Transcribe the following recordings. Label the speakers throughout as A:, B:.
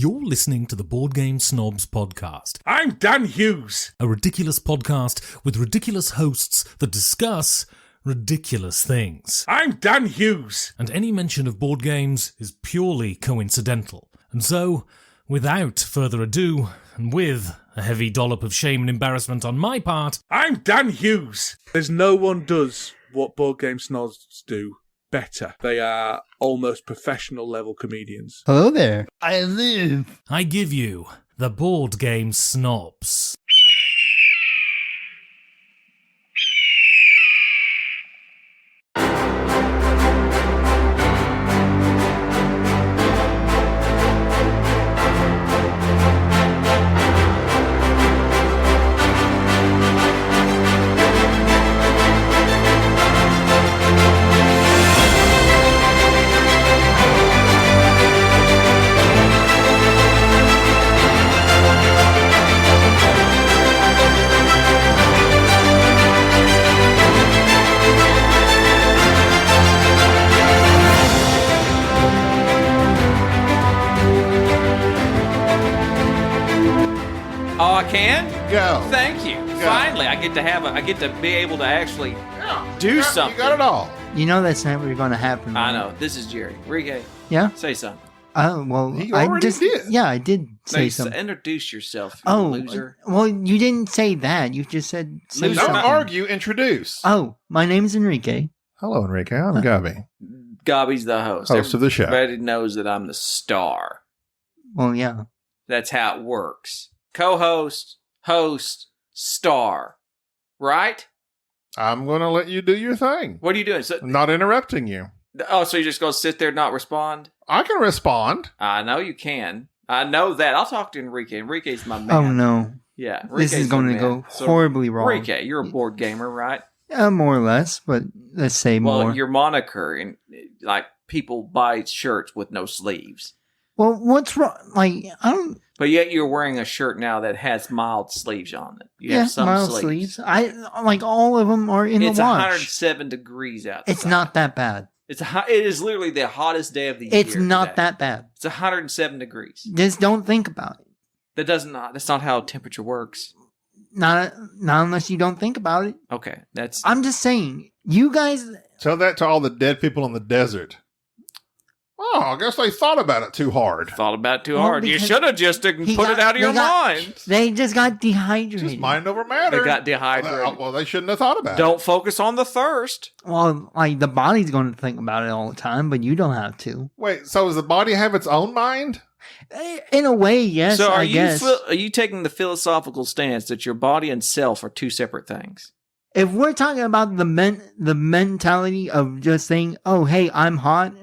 A: You're listening to the Board Game Snobs podcast.
B: I'm Dan Hughes.
A: A ridiculous podcast with ridiculous hosts that discuss ridiculous things.
B: I'm Dan Hughes.
A: And any mention of board games is purely coincidental. And so, without further ado, and with a heavy dollop of shame and embarrassment on my part,
B: I'm Dan Hughes. There's no one does what Board Game Snobs do better. They are almost professional level comedians.
C: Hello there. I live.
A: I give you the Board Game Snobs.
D: Oh, I can?
E: Go.
D: Thank you.
E: Go.
D: Finally, I get to be able to actually do something.
E: You got it all.
C: You know that's never going to happen.
D: I
C: right?
D: know. This is Jerry. Rike,
C: Yeah?
D: say something.
C: Oh, well,
E: He
C: I
E: already
C: just
E: did.
C: Yeah, I did say
D: No,
C: something.
D: introduce yourself, you
C: Oh,
D: loser.
C: well, you didn't say that. You just said say
D: Loser.
E: Don't
C: something.
E: argue. Introduce.
C: Oh, my name's Enrique.
E: Hello, Enrique. I'm Gabby,
D: Gobby's the host.
E: host of the show.
D: Everybody knows that I'm the star.
C: Well, yeah.
D: That's how it works. Co-host, host, star. Right?
E: I'm going to let you do your thing.
D: What are you doing? So,
E: I'm not interrupting you.
D: so you're just going to sit there and not respond?
E: I can respond.
D: I know you can. I know that. I'll talk to Enrique. Enrique's my man.
C: Oh, no.
D: Yeah.
C: This is
D: Enrique's
C: going
D: my
C: to
D: man.
C: go
D: So,
C: horribly wrong.
D: Enrique, you're a board gamer, right?
C: More or less, but let's say
D: Well,
C: more.
D: your moniker, and like people buy shirts with no sleeves,
C: Well, what's wrong? Like, I don't...
D: but yet you're wearing a shirt now that has mild sleeves on it. You
C: Yeah,
D: have some
C: mild
D: sleeves.
C: sleeves. Like, all of them are in
D: It's
C: the wash.
D: 107 degrees outside.
C: It's not that bad.
D: It is literally the hottest day of the year.
C: It's not
D: today.
C: that bad.
D: It's 107 degrees.
C: Just don't think about it.
D: That's not how temperature works.
C: Not unless you don't think about it.
D: Okay, that's
C: I'm just saying, you guys...
E: Tell that to all the dead people in the desert. Oh, I guess they thought about it too hard.
D: thought about it too
C: Well,
D: hard. You
C: because
D: should have just put
C: he
D: it
C: got-
D: out of your
C: they got-
D: mind.
C: They just got dehydrated.
E: Just mind over matter.
D: They got dehydrated.
E: Well, they shouldn't have thought about it.
D: Don't focus on the thirst.
C: Well, like, the body's going to think about it all the time, but you don't have to.
E: Wait, so does the body have its own mind?
C: In a way, yes,
D: So
C: I guess.
D: are you taking the philosophical stance that your body and self are two separate things?
C: If we're talking about the mentality of just saying, oh, hey, I'm hot,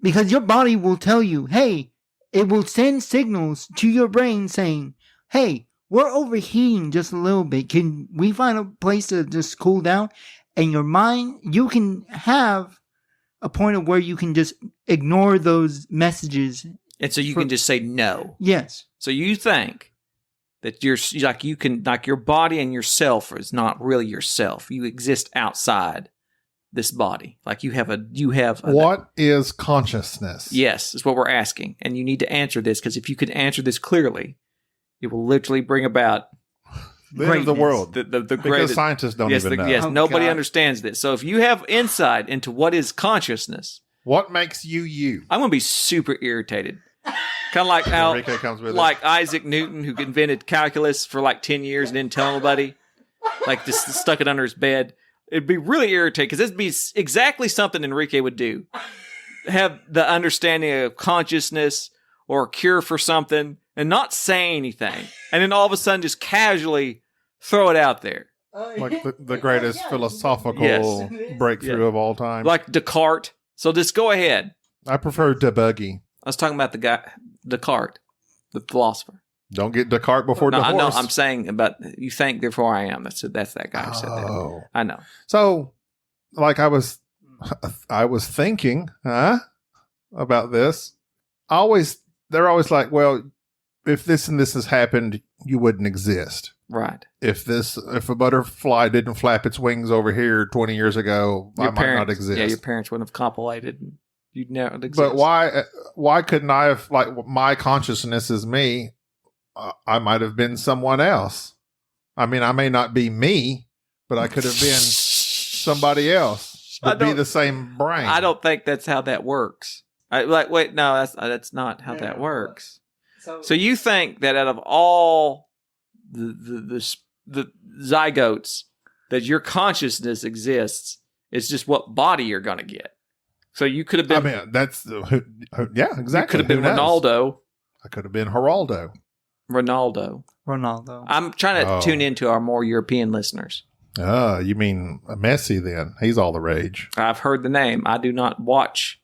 C: because your body will tell you, hey, it will send signals to your brain saying, hey, we're overheating just a little bit. Can we find a place to just cool down? And your mind, you can have a point of where you can just ignore those messages.
D: And so you can just say no.
C: Yes.
D: So you think that your body and yourself is not really yourself. You exist outside this body. Like you have
E: What is consciousness?
D: Yes, is what we're asking. And you need to answer this, because if you can answer this clearly, it will literally bring about
E: The end of the
C: Greatness.
E: world.
D: the
E: Because
D: greatest.
E: scientists don't
D: Yes,
E: even know.
D: yes,
C: Oh,
D: nobody
C: God.
D: understands this. So if you have insight into what is consciousness,
E: What makes you you?
D: I'm going to be super irritated. Kind of like how,
E: Enrique comes with
D: like Isaac Newton, who invented calculus for like 10 years and didn't tell nobody, like just stuck it under his bed. It'd be really irritating, because it'd be exactly something Enrique would do. Have the understanding of consciousness or a cure for something and not say anything. And then all of a sudden just casually throw it out there.
E: like the greatest philosophical
D: Yes.
E: breakthrough
D: Yeah.
E: of all time.
D: Like Descartes. So just go ahead.
E: I prefer debuggy.
D: I was talking about the guy, Descartes, the philosopher.
E: Don't get Descartes before
D: No, I know.
E: divorce.
D: I'm saying about you think, therefore I am. That's that guy who said that.
E: Oh.
D: I know.
E: So, like I was thinking, about this. They're always like, well, if this and this has happened, you wouldn't exist.
D: Right.
E: If a butterfly didn't flap its wings over here 20 years ago, I might not exist.
D: Yeah, your parents wouldn't have compilated You'd never exist.
E: But why couldn't I have, like, my consciousness is me? I might have been someone else. I mean, I may not be me, but I could have been somebody else. But be the same brain.
D: I don't think that's how that works. Wait, no, that's not how that works. So you think that out of all the zygotes, that your consciousness exists, it's just what body you're going to get. So you could have been.
E: I mean, that's yeah, exactly.
D: You could have been Ronaldo.
E: I could have been Geraldo.
D: Ronaldo. I'm trying to tune into our more European listeners.
E: Oh, you mean Messi then? He's all the rage.
D: I've heard the name. I do not watch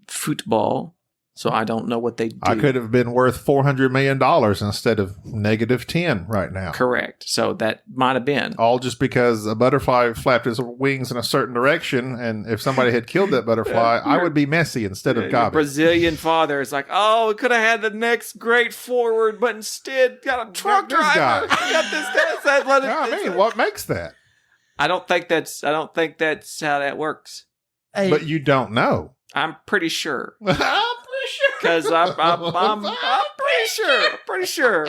D: football, so I don't know what they do.
E: I could have been worth $400 million instead of -10 right now.
D: Correct. So that might have been.
E: All just because a butterfly flapped his wings in a certain direction, and if somebody had killed that butterfly, I would be Messi instead of Gabi.
D: Brazilian father is like, oh, we could have had the next great forward, but instead got a truck driver. Got this guy.
E: What makes that?
D: I don't think that's how that works.
C: Hey,
E: But you don't know.
D: I'm pretty sure.
E: I'm pretty sure.
D: Because I'm pretty sure. I'm pretty sure.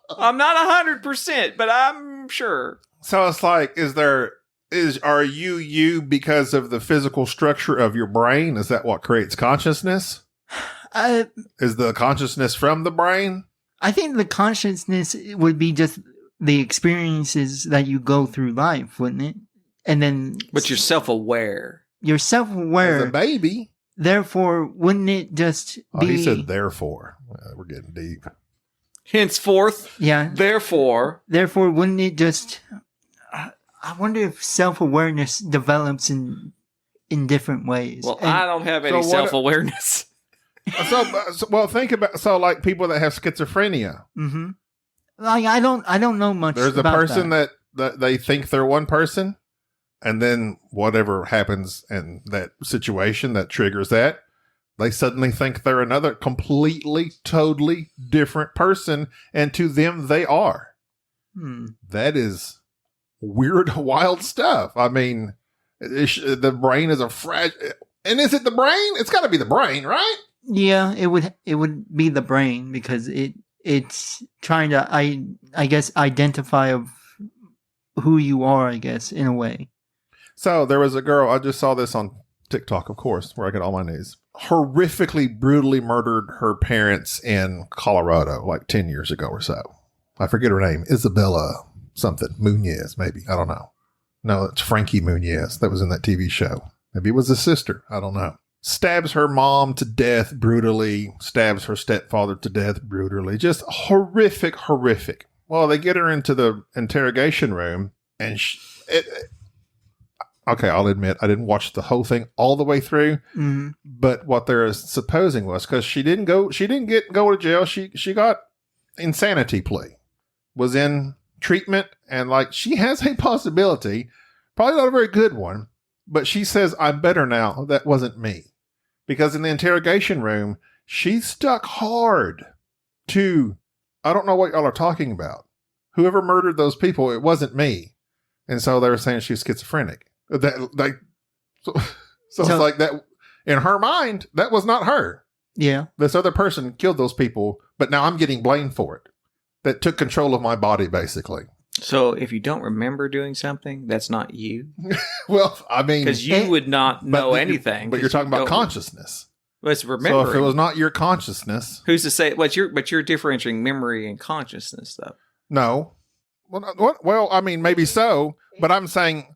D: I'm not 100%, but I'm sure.
E: So it's like, are you because of the physical structure of your brain? Is that what creates consciousness? Is the consciousness from the brain?
C: I think the consciousness would be just the experiences that you go through life, wouldn't it? And then,
D: but you're self-aware.
C: You're self-aware.
E: As a baby.
C: Therefore, wouldn't it just be...
E: he said therefore. We're getting deep.
D: Henceforth.
C: Yeah.
D: Therefore,
C: wouldn't it just... I wonder if self-awareness develops in different ways.
D: Well, I don't have any self-awareness.
E: Well, think about... So, like, people that have schizophrenia.
C: Mm-hmm. Like, I don't know much
E: There's
C: about
E: a person that they think they're one person, and then whatever happens in that situation that triggers that, they suddenly think they're another completely, totally different person, and to them they are. That is weird, wild stuff. I mean, the brain is a fragile... And is it the brain? It's got to be the brain, right?
C: Yeah, it would be the brain, because it's trying to, I guess, identify of who you are, I guess, in a way.
E: So there was a girl, I just saw this on TikTok, of course, where I get all my news. Horrifically, brutally murdered her parents in Colorado, like 10 years ago or so. I forget her name. Isabella something. Munoz, maybe. I don't know. No, it's Frankie Munoz. That was in that TV show. Maybe it was his sister. I don't know. Stabs her mom to death brutally. Stabs her stepfather to death brutally. Just horrific. Well, they get her into the interrogation room, and okay, I'll admit I didn't watch the whole thing all the way through. Mm-hmm. But what they're supposing was, because she didn't go to jail. She got insanity plea, was in treatment, and like she has a possibility, probably not a very good one, but she says, "I'm better now. That wasn't me," because in the interrogation room she stuck hard to, I don't know what y'all are talking about. Whoever murdered those people, it wasn't me, and so they were saying she's schizophrenic. So it's like that in her mind, that was not her.
C: Yeah.
E: This other person killed those people, but now I'm getting blamed for it. That took control of my body, basically.
D: So if you don't remember doing something, that's not you.
E: Well, I mean,
D: because you would not know anything.
E: But you're talking about consciousness.
D: Let's remember.
E: So if it was not your consciousness,
D: who's to say? But you're differentiating memory and consciousness, though.
E: No. Well, I mean, maybe so, but I'm saying,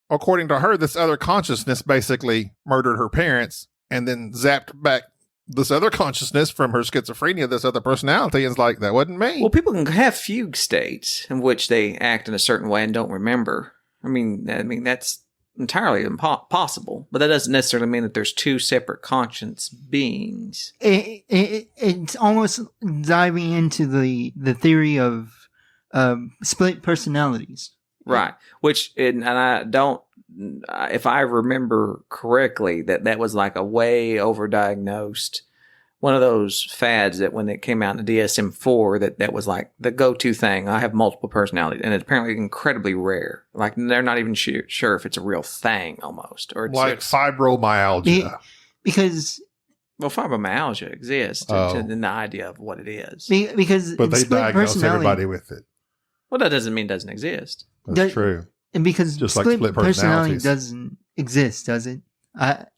E: according to her, this other consciousness basically murdered her parents and then zapped back this other consciousness from her schizophrenia, this other personality, and it's like, that wasn't me.
D: Well, people can have fugue states in which they act in a certain way and don't remember. I mean that's entirely possible, but that doesn't necessarily mean that there's two separate conscious beings.
C: It's almost diving into the theory of split personalities.
D: Right. Which, and I don't, if I remember correctly, that was like a way overdiagnosed, one of those fads that when it came out in the DSM-4, that was like the go-to thing. I have multiple personalities, and it's apparently incredibly rare. Like they're not even sure if it's a real thing almost. Or it's
E: like fibromyalgia.
C: because
D: Well, fibromyalgia exists
E: Oh.
D: in the idea of what it is.
C: because
E: But they
C: split
E: diagnose
C: personality-
E: everybody with it.
D: Well, that doesn't mean it doesn't exist.
E: That's
C: Does-
E: true.
C: And because
E: Just like
C: split,
E: split
C: personality
E: personalities.
C: doesn't exist, does it? At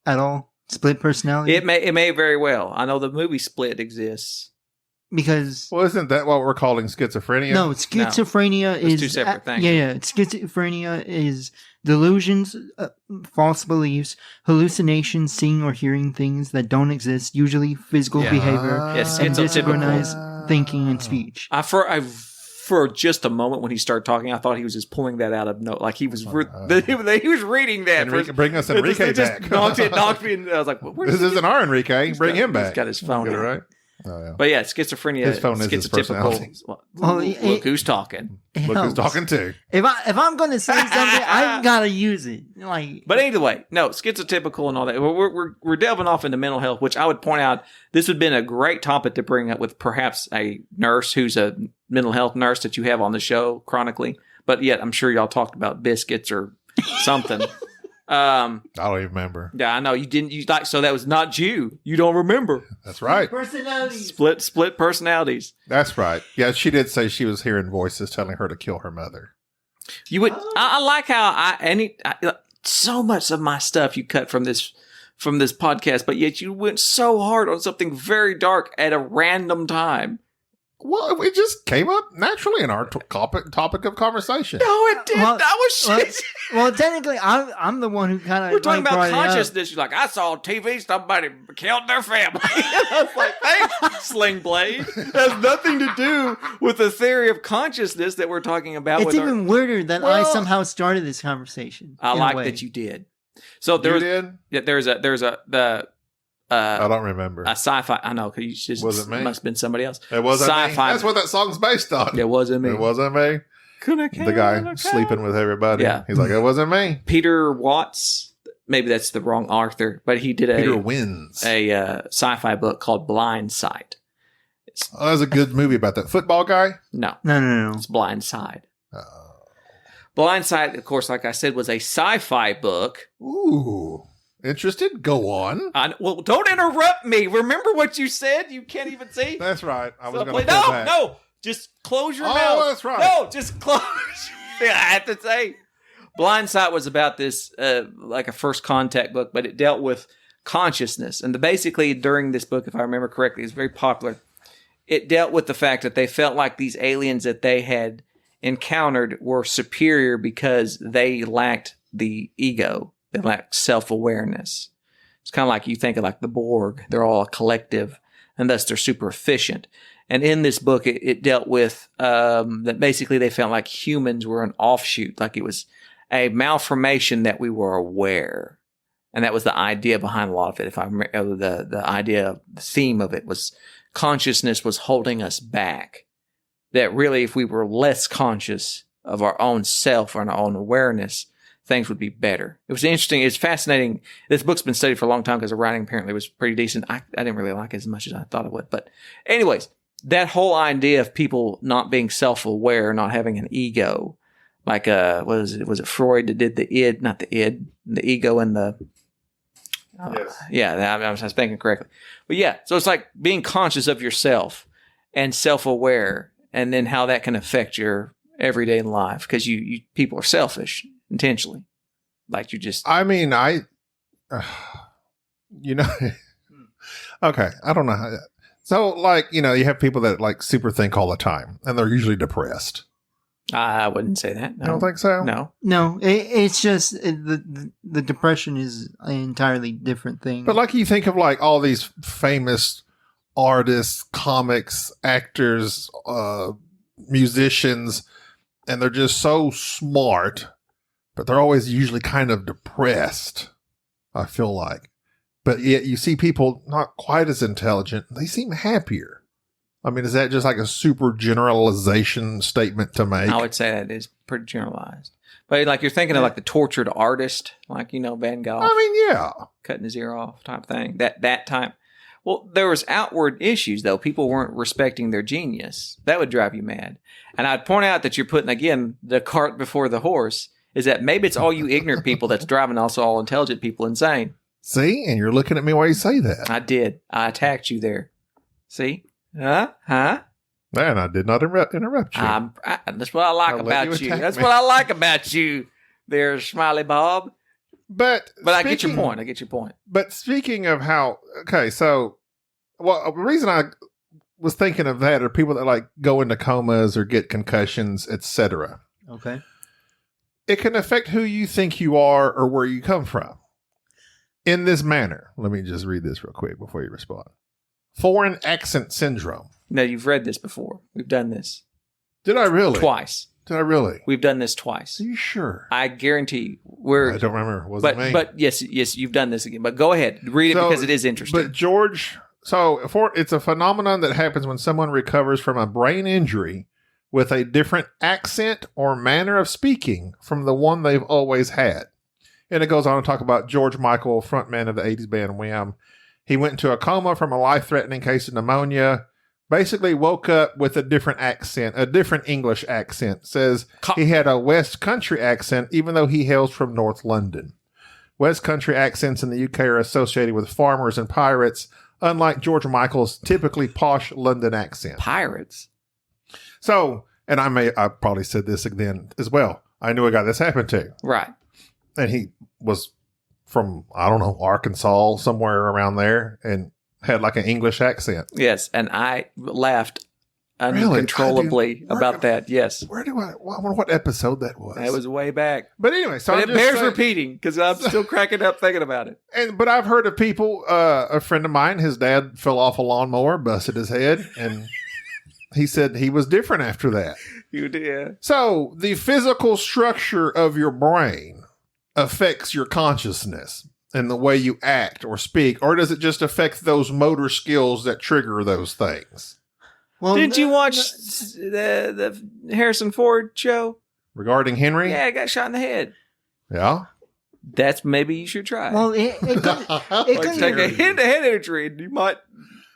C: all? Split personality?
D: It may very well. I know the movie Split exists.
C: Because
E: Well, isn't that what we're calling schizophrenia?
C: no, schizophrenia
D: It's
C: is
D: two separate things.
C: Yeah, schizophrenia is delusions, false beliefs, hallucinations, seeing or hearing things that don't exist, usually physical
D: Yeah.
C: behavior,
D: Yes,
C: and
D: schizotypical.
C: disorganized thinking and speech.
D: For just a moment when he started talking, I thought he was just pulling that out of like he was he was reading that.
E: Enrique, bring us Enrique
D: it just
E: back.
D: knocked me. And I was like, well,
E: This isn't our Enrique. Bring him
D: He's
E: back.
D: got his phone
E: Get it
D: out.
E: right? Oh, yeah.
D: But yeah, schizophrenia.
E: His phone is his personality.
C: Well,
D: Look who's talking.
C: It
E: Look who's
C: helps.
E: talking to.
C: If I'm going to say something, I've got to use it. Like,
D: But anyway, no, schizotypical and all that. We're delving off into mental health, which I would point out this would have been a great topic to bring up with perhaps a nurse who's a mental health nurse that you have on the show chronically. But yet, I'm sure y'all talked about biscuits or something.
E: I don't even remember.
D: Yeah, I know you didn't. You like so that was not you. You don't remember.
E: That's right.
C: personality.
D: Split personalities.
E: That's right. Yeah, she did say she was hearing voices telling her to kill her mother.
D: You would. I like how so much of my stuff you cut from this podcast, but yet you went so hard on something very dark at a random time.
E: Well, it just came up naturally in our topic of conversation.
D: No, it did.
C: Well,
D: That was shit.
C: Well, technically, I'm the one who kind of
D: We're talking about
C: brought it up.
D: consciousness. You're like, I saw on TV somebody killed their family. I was like, thanks, Sling Blade. It has nothing to do with the theory of consciousness that we're talking about.
C: It's
D: with
C: even weirder that I
E: Well-
C: somehow started this conversation.
D: I
C: in a
D: like
C: way.
D: that you did. So
E: You
D: there was,
E: did?
D: yeah, there's
E: I don't remember.
D: a sci-fi. I know because you just
E: Was it me?
D: must have been somebody else.
E: It wasn't me.
D: sci-fi.
E: That's what that song's based on.
D: It wasn't me.
E: It wasn't me. The guy sleeping with everybody.
D: Yeah.
E: He's like, it wasn't me.
D: Peter Watts. Maybe that's the wrong author, but he did
E: Peter
D: a
E: wins.
D: sci-fi book called Blind Sight.
E: Oh, that was a good movie about that football guy.
D: No,
C: No.
D: it's Blind Side.
E: Oh.
D: Blind Sight, of course, like I said, was a sci-fi book.
E: Ooh. Interested? Go on.
D: Well, don't interrupt me. Remember what you said? You can't even see.
E: That's right. I was
D: So
E: going to pull back.
D: no. Just close your
E: Oh,
D: mouth.
E: that's right.
D: No, just close. I have to say, Blind Sight was about this, like a first contact book, but it dealt with consciousness. And basically, during this book, if I remember correctly, it's very popular. It dealt with the fact that they felt like these aliens that they had encountered were superior because they lacked the ego. They lacked self-awareness. It's kind of like you think of like the Borg. They're all a collective, and thus they're super efficient. And in this book, it dealt with that basically they felt like humans were an offshoot, like it was a malformation that we were aware. And that was the idea behind a lot of it. If I remember, the idea, the theme of it was consciousness was holding us back. That really, if we were less conscious of our own self or our own awareness, things would be better. It was interesting. It's fascinating. This book's been studied for a long time because the writing apparently was pretty decent. I didn't really like it as much as I thought it would. But anyways, that whole idea of people not being self-aware, not having an ego, like was it Freud that did the id, not the id, the ego and the
E: Yes.
D: yeah, I was thinking correctly. But yeah, so it's like being conscious of yourself and self-aware, and then how that can affect your everyday life because you people are selfish intentionally, like you just
E: I mean, you know, okay, I don't know how. So, like, you know, you have people that like super think all the time, and they're usually depressed.
D: I wouldn't say that. No.
E: You don't think so?
D: No.
C: No, it's just the depression is an entirely different thing.
E: But like, you think of like all these famous artists, comics, actors, musicians, and they're just so smart, but they're always usually kind of depressed, I feel like. But yet you see people not quite as intelligent, they seem happier. I mean, is that just like a super generalization statement to make?
D: I would say that is pretty generalized. But like you're thinking of like the tortured artist, like, you know, Van Gogh.
E: I mean, yeah.
D: Cutting his ear off type thing. That type. Well, there was outward issues though. People weren't respecting their genius. That would drive you mad. And I'd point out that you're putting again the cart before the horse. Is that maybe it's all you ignorant people that's driving also all intelligent people insane.
E: See? And you're looking at me while you say that.
D: I did. I attacked you there. See? Huh?
E: Man, I did not interrupt you.
D: That's what I like
E: I'll let
D: about
E: you
D: you.
E: attack
D: That's
E: me.
D: what I like about you there, Smiley Bob.
E: But
D: I get your point.
E: But speaking of how, okay, so, well, the reason I was thinking of that are people that like go into comas or get concussions, etc.
C: Okay.
E: It can affect who you think you are or where you come from. In this manner, let me just read this real quick before you respond. Foreign accent syndrome.
D: No, you've read this before. We've done this.
E: Did I really?
D: Twice.
E: Did I really?
D: We've done this twice.
E: Are you sure?
D: I guarantee you.
E: I don't remember. Wasn't me.
D: But yes, you've done this again. But go ahead. Read it because it is interesting.
E: But George, it's a phenomenon that happens when someone recovers from a brain injury with a different accent or manner of speaking from the one they've always had. And it goes on to talk about George Michael, frontman of the 80s band Wham. He went into a coma from a life-threatening case of pneumonia. Basically woke up with a different accent, a different English accent. Says he had a West Country accent, even though he hails from North London. West Country accents in the UK are associated with farmers and pirates, unlike George Michael's typically posh London accent.
D: Pirates?
E: So, and I probably said this again as well. I knew a guy this happened to.
D: Right.
E: And he was from, I don't know, Arkansas, somewhere around there, and had like an English accent.
D: Yes, and I laughed uncontrollably about that. Yes.
E: I wonder what episode that was.
D: That was way back.
E: But anyway, so
D: but
E: I'm
D: it
E: just
D: bears
E: saying,
D: repeating because I'm still cracking up thinking about it.
E: But I've heard of people, a friend of mine, his dad fell off a lawnmower, busted his head, and he said he was different after that.
D: You did.
E: So the physical structure of your brain affects your consciousness and the way you act or speak, or does it just affect those motor skills that trigger those things?
C: Well,
D: Did you watch the Harrison Ford show?
E: Regarding Henry?
D: Yeah, I got shot in the head.
E: Yeah?
D: That's maybe you should try.
C: Well, it could
D: Take a head injury and you might,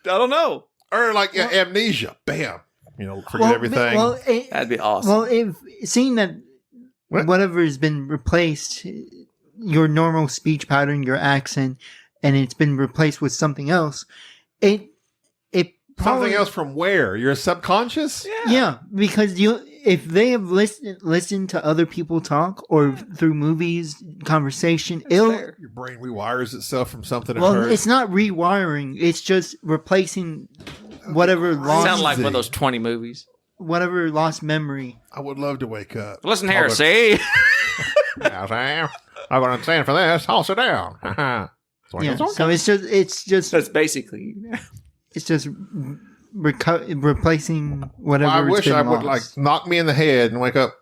D: I don't know.
E: Or like amnesia. Bam. Forget everything.
D: That'd be awesome.
C: Well, seeing that whatever has been replaced, your normal speech pattern, your accent, and it's been replaced with something else, it probably,
E: something else from where? Your subconscious?
C: Yeah, because if they have listened to other people talk or through movies, conversation,
E: your brain rewires itself from something.
C: It's not rewiring; it's just replacing whatever lost.
D: Sound like one of those 20 movies.
C: Whatever lost memory.
E: I would love to wake up.
D: Listen here, see.
E: Yes, I am. I'm going to stand for this. Toss it down.
C: So it's just.
D: That's basically.
C: It's just replacing whatever.
E: Well, I wish I would
C: lost.
E: knock me in the head and wake up.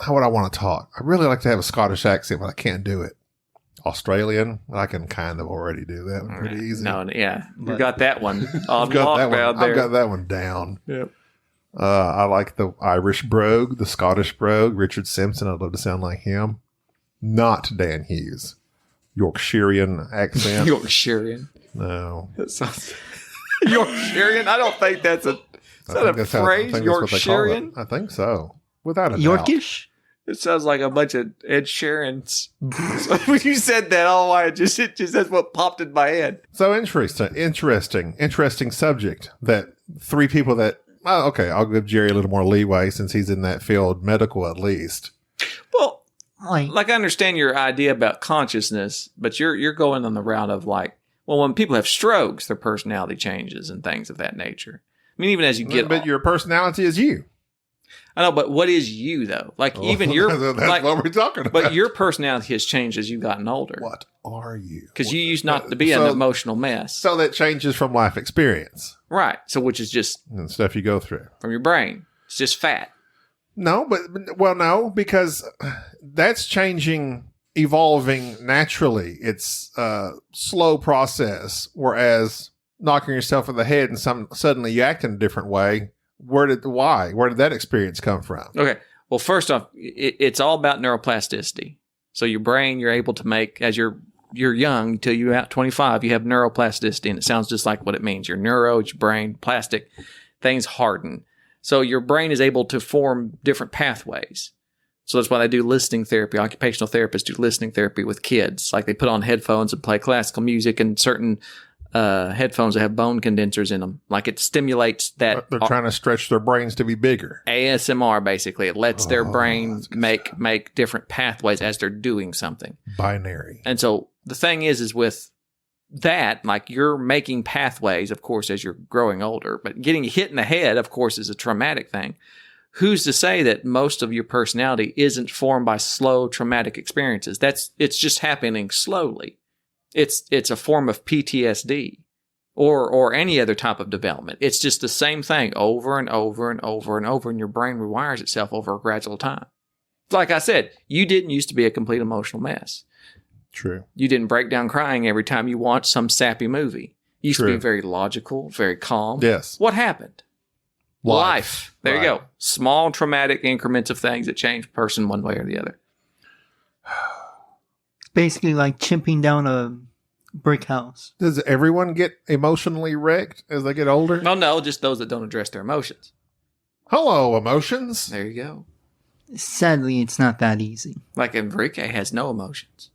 E: How would I want to talk? I really like to have a Scottish accent, but I can't do it. Australian, I can kind of already do that one pretty easy.
D: No, yeah, you got that one.
E: I've got that one down.
D: Yep.
E: I like the Irish brogue, the Scottish brogue, Richard Simpson. I'd love to sound like him. Not Dan Hughes. Yorkshirean accent.
D: Yorkshirean.
E: No.
D: That sounds Yorkshirean. I don't think that's a phrase. Yorkshirean.
E: I think so. Without a
C: Yorkish.
E: doubt.
D: It sounds like a bunch of Ed Sheerans. So when you said that, it just that's what popped in my head.
E: So interesting subject. That three people that. Oh, okay, I'll give Jerry a little more leeway since he's in that field, medical at least.
D: Well, like I understand your idea about consciousness, but you're going on the route of like, well, when people have strokes, their personality changes and things of that nature. I mean, even as you get,
E: but your personality is you.
D: I know, but what is you though? Like even your
E: that's what we're talking about.
D: But your personality has changed as you've gotten older.
E: What are you?
D: Because you used not to be an emotional mess.
E: So that changes from life experience,
D: right? So which is just
E: and stuff you go through
D: from your brain. It's just fat.
E: No, no, because that's changing, evolving naturally. It's a slow process. Whereas knocking yourself in the head and suddenly you act in a different way. Where did that experience come from? Okay.
D: Well, first off, it's all about neuroplasticity. So your brain, you're able to make, as you're young until you're at 25, you have neuroplasticity, and it sounds just like what it means. Your neuro, it's your brain, plastic, things harden. So your brain is able to form different pathways. So that's why they do listening therapy. Occupational therapists do listening therapy with kids. Like they put on headphones and play classical music, and certain headphones that have bone condensers in them. Like it stimulates that.
E: They're trying to stretch their brains to be bigger.
D: ASMR, basically. It lets their brain make different pathways as they're doing something.
E: Binary.
D: And so the thing is with that, like you're making pathways, of course, as you're growing older, but getting hit in the head, of course, is a traumatic thing. Who's to say that most of your personality isn't formed by slow traumatic experiences? It's just happening slowly. It's a form of PTSD or any other type of development. It's just the same thing over and over and over and over, and your brain rewires itself over a gradual time. Like I said, you didn't used to be a complete emotional mess.
E: True.
D: You didn't break down crying every time you watched some sappy movie. You used to
E: True.
D: be very logical, very calm.
E: Yes.
D: What happened? Life. There
E: Right.
D: you go. Small traumatic increments of things that change a person one way or the other.
C: Basically like chipping down a brick house.
E: Does everyone get emotionally wrecked as they get older?
D: No, just those that don't address their emotions.
E: Hello, emotions.
D: There you go.
C: Sadly, it's not that easy.
D: Like Enrique has no emotions.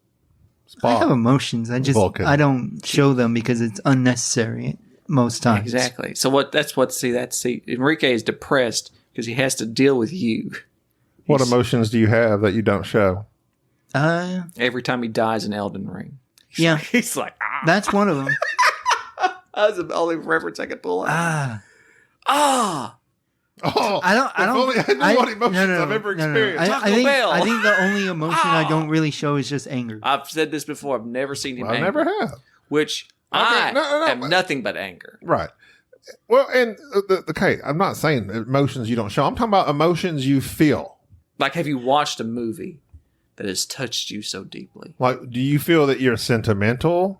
C: I have
E: Spock.
C: emotions.
E: Vulcan.
C: I don't show them because it's unnecessary most times.
D: Exactly. So Enrique is depressed because he has to deal with you.
E: What emotions do you have that you don't show?
D: Every time he dies in Elden Ring.
C: Yeah,
D: He's like,
C: that's one of them.
D: That's the only reference I could pull out.
E: Oh,
C: I don't.
E: if only I knew what emotions I've ever experienced.
C: I think
D: Bell.
C: I think the only emotion I don't really show is just anger.
D: I've said this before. I've never seen him
E: Well, I
D: angry.
E: never have.
D: Which
E: I mean,
D: I have nothing but anger.
E: Right. Well, and okay, I'm not saying emotions you don't show. I'm talking about emotions you feel.
D: Like, have you watched a movie that has touched you so deeply?
E: Like, do you feel that you're sentimental?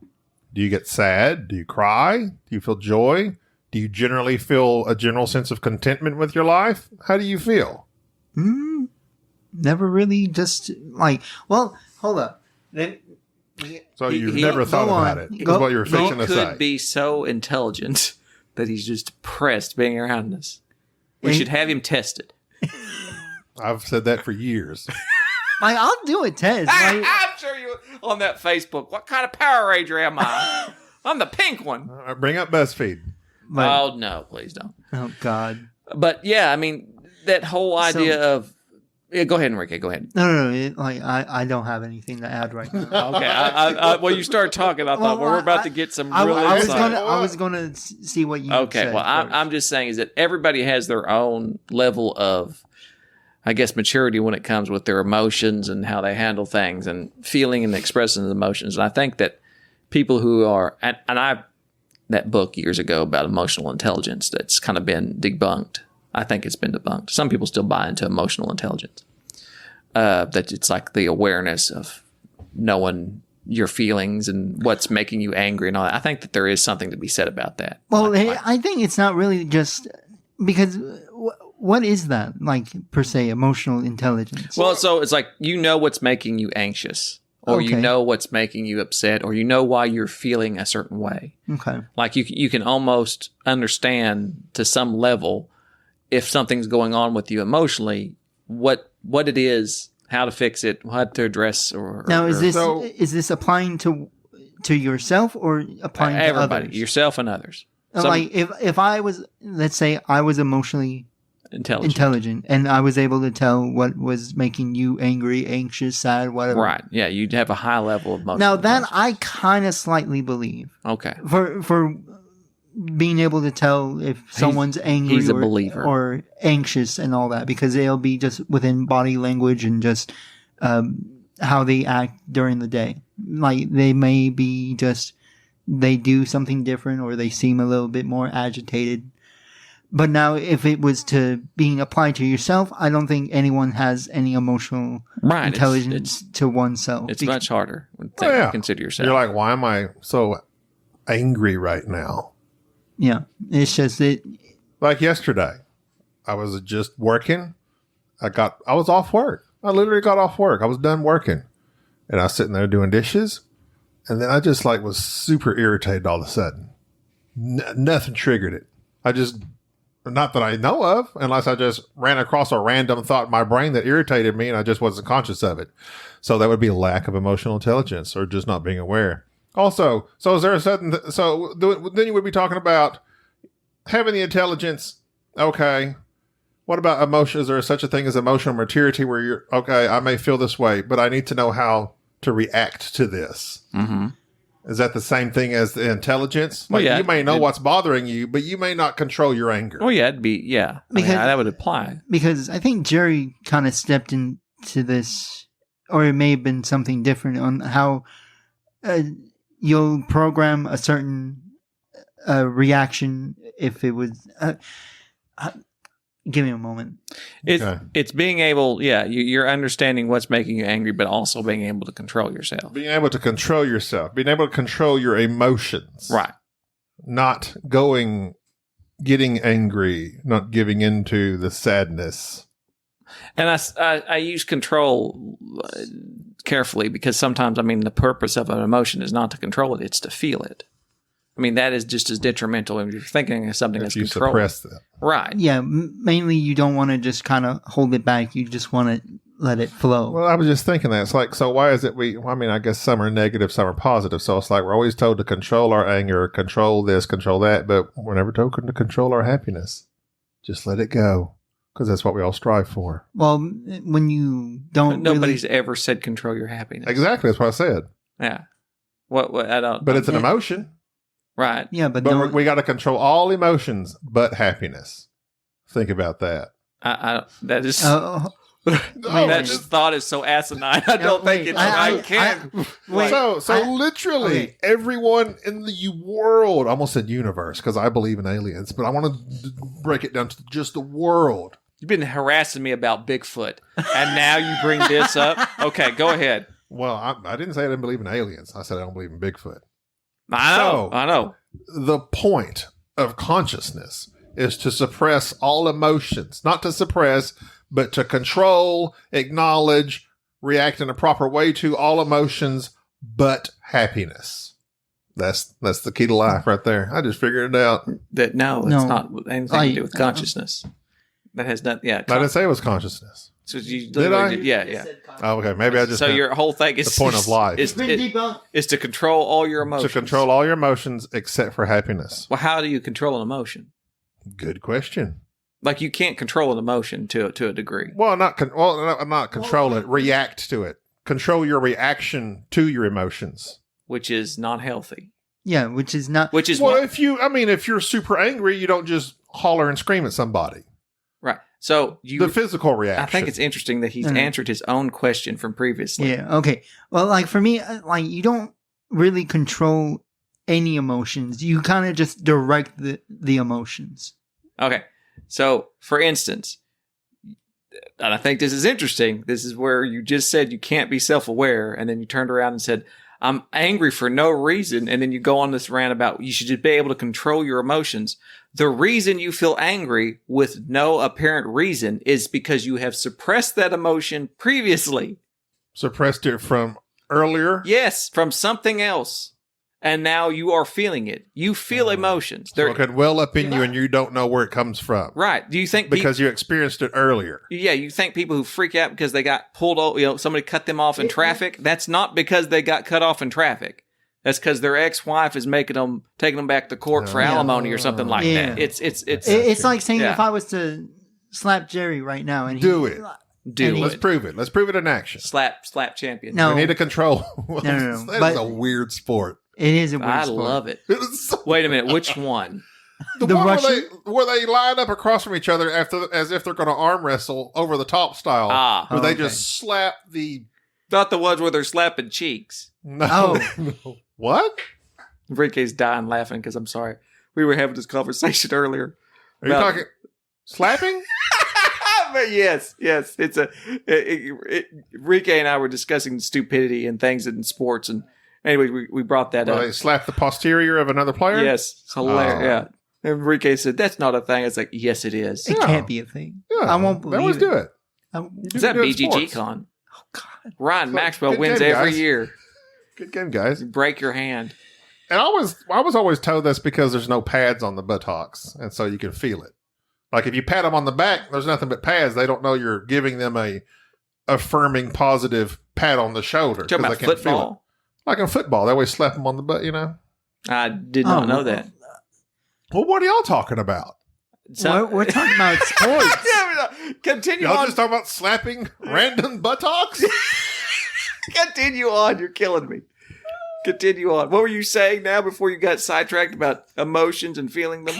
E: Do you get sad? Do you cry? Do you feel joy? Do you generally feel a general sense of contentment with your life? How do you feel?
C: Never really just like. Well, hold up. Then
E: So you've
D: he-
E: never thought
C: go on.
E: about it. Is
C: Go-
E: what you were
C: go-
E: fixing
D: He
E: to
D: could
E: say.
D: be so intelligent that he's just depressed being around us. We
C: And-
D: should have him tested.
E: I've said that for years.
C: like I'll do a test. Like,
D: I'm sure you on that Facebook. What kind of Power Ranger am I? I'm the pink one.
E: Bring up BuzzFeed.
C: but,
D: Oh no, please don't.
C: oh God.
D: But yeah, I mean that whole idea of go ahead, Enrique. Go ahead.
C: No. I don't have anything to add right now.
D: Okay. I well, you started talking. I thought
C: Well,
D: we're about
C: I-
D: to get some
C: I
D: real
C: was
D: insight.
C: gonna see what you.
D: Okay,
C: said
D: well,
C: first.
D: I'm just saying is that everybody has their own level of, I guess, maturity when it comes with their emotions and how they handle things and feeling and expressing the emotions. And I think that people who are, and I, that book years ago about emotional intelligence that's kind of been debunked. I think it's been debunked. Some people still buy into emotional intelligence. That it's like the awareness of knowing your feelings and what's making you angry and all that. I think that there is something to be said about that.
C: Well,
D: Like-
C: I think it's not really just because what is that like per se emotional intelligence?
D: Well, so it's like you know what's making you anxious, or you
C: Okay.
D: know what's making you upset, or you know why you're feeling a certain way.
C: Okay.
D: Like you can almost understand to some level if something's going on with you emotionally, what it is, how to fix it, what to address, or
C: Now is this
E: So-
C: is this applying to yourself or applying to
D: everybody,
C: others?
D: yourself and others. Some
C: Like if I was, let's say I was emotionally intelligent and I was able to tell what was making you angry, anxious, sad, whatever.
D: Right? Yeah, you'd have a high level of emotion.
C: Now that I kind of slightly believe
D: okay.
C: for being able to tell if someone's angry
D: he's a
C: or,
D: believer.
C: or anxious and all that because it'll be just within body language and just how they act during the day. Like they may be just they do something different or they seem a little bit more agitated. But now if it was to being applied to yourself, I don't think anyone has any emotional
D: Right.
C: intelligence to oneself.
D: It's
C: Bec-
D: much harder when
E: Oh, yeah.
D: you consider yourself.
E: You're like, why am I so angry right now?
C: Yeah. It's just it
E: Like yesterday, I was just working. I was off work. I literally got off work. I was done working, and I was sitting there doing dishes, and then I just like was super irritated all of a sudden. Nothing triggered it. I just Not that I know of, unless I just ran across a random thought in my brain that irritated me and I just wasn't conscious of it. So that would be a lack of emotional intelligence or just not being aware. Also, so is there a certain, then you would be talking about having the intelligence. Okay. What about emotion? Is there such a thing as emotional maturity where you're, okay, I may feel this way, but I need to know how to react to this.
D: Mm-hmm.
E: Is that the same thing as the intelligence? Like, you may know what's bothering you, but you may not control your anger.
D: Well, yeah, it'd be, yeah.
C: Because-
D: that would apply.
C: Because I think Jerry kind of stepped into this, or it may have been something different on how you'll program a certain reaction if it was. Give me a moment.
D: It's being able, you're understanding what's making you angry, but also being able to control yourself.
E: Being able to control yourself, being able to control your emotions.
D: Right.
E: Not getting angry, not giving into the sadness.
D: And I use control carefully because sometimes, the purpose of an emotion is not to control it, it's to feel it. That is just as detrimental if you're thinking of something that's controlled.
E: You suppress that.
D: Right.
C: Yeah, mainly you don't want to just kind of hold it back. You just want to let it flow.
E: Well, I was just thinking that. It's like, so why is it I guess some are negative, some are positive. So it's like we're always told to control our anger, control this, control that, but we're never told to control our happiness. Just let it go. Because that's what we all strive for.
C: Well, when you don't
D: Nobody's ever said control your happiness.
E: Exactly. That's what I said.
D: Yeah. What I don't.
E: But it's an emotion.
C: Right. Yeah, but
E: we got to control all emotions but happiness. Think about that.
D: That is.
C: That
D: thought is so asinine. I don't think it's. I can't.
E: Literally everyone in the world, I almost said universe because I believe in aliens, but I want to break it down to just the world.
D: You've been harassing me about Bigfoot, and now you bring this up. Okay, go ahead.
E: Well, I didn't say I didn't believe in aliens. I said I don't believe in Bigfoot.
D: I know.
E: The point of consciousness is to suppress all emotions, not to suppress, but to control, acknowledge, react in a proper way to all emotions, but happiness. That's the key to life right there. I just figured it out.
D: It's not anything to do with consciousness. That has not. Yeah,
E: I didn't say it was consciousness.
D: So you
E: did I?
D: Yeah.
E: Oh, okay. Maybe I just.
D: So your whole thing is
E: the point of life
D: is to control all your emotions.
E: To control all your emotions except for happiness.
D: Well, how do you control an emotion?
E: Good question.
D: Like you can't control an emotion to a degree.
E: Well, not control it. React to it. Control your reaction to your emotions,
D: which is not healthy.
C: Yeah, which is not.
D: Which is
E: if you're super angry, you don't just holler and scream at somebody.
D: Right. So
E: the physical reaction.
D: I think it's interesting that he's answered his own question from previously.
C: Yeah. Okay. Well, like for me, like you don't really control any emotions. You kind of just direct the emotions.
D: Okay. So, for instance, and I think this is interesting. This is where you just said you can't be self-aware, and then you turned around and said, I'm angry for no reason, and then you go on this rant about you should just be able to control your emotions. The reason you feel angry with no apparent reason is because you have suppressed that emotion previously.
E: Suppressed it from earlier?
D: Yes, from something else. And now you are feeling it. You feel emotions.
E: So it could well up in you and you don't know where it comes from.
D: Right. Do you think
E: because you experienced it earlier?
D: Yeah. You think people who freak out because they got pulled over, somebody cut them off in traffic? That's not because they got cut off in traffic. That's because their ex-wife is taking them back to court for alimony or something like that. It's
C: like saying if I was to slap Jerry right now and
E: let's prove it. Let's prove it in action.
D: Slap champion.
C: No.
E: We need to control.
C: No.
E: That's a weird sport.
C: It is a weird sport.
D: I love it. Wait a minute. Which one?
E: The one where they line up across from each other as if they're going to arm wrestle over the top style. Where they just slap the...
D: Not the ones where they're slapping cheeks.
E: No. What?
D: Enrique's dying laughing because I'm sorry. We were having this conversation earlier.
E: Are you talking slapping?
D: But yes. It's Enrique and I were discussing stupidity and things in sports, and anyway, we brought that up.
E: They slap the posterior of another player?
D: Yes. It's hilarious. Yeah. Enrique said, that's not a thing. It's like, yes, it is.
C: It can't be a thing.
E: Yeah,
C: I won't believe
E: it. Always do it.
D: Is that BGG Con? Oh, God. Ryan Maxwell wins every year.
E: Good game, guys.
D: You break your hand.
E: And I was always told that's because there's no pads on the buttocks, and so you can feel it. Like if you pat them on the back, there's nothing but pads. They don't know you're giving them a affirming, positive pat on the shoulder.
D: Talking about
E: they can't feel it.
D: football?
E: Like in football, they always slap them on the butt, you know?
D: I did not know that.
E: Well, what are y'all talking about?
C: We're talking about sports.
D: Continue
E: Y'all
D: on.
E: just talking about slapping random buttocks?
D: Continue on. You're killing me. Continue on. What were you saying now before you got sidetracked about emotions and feeling them?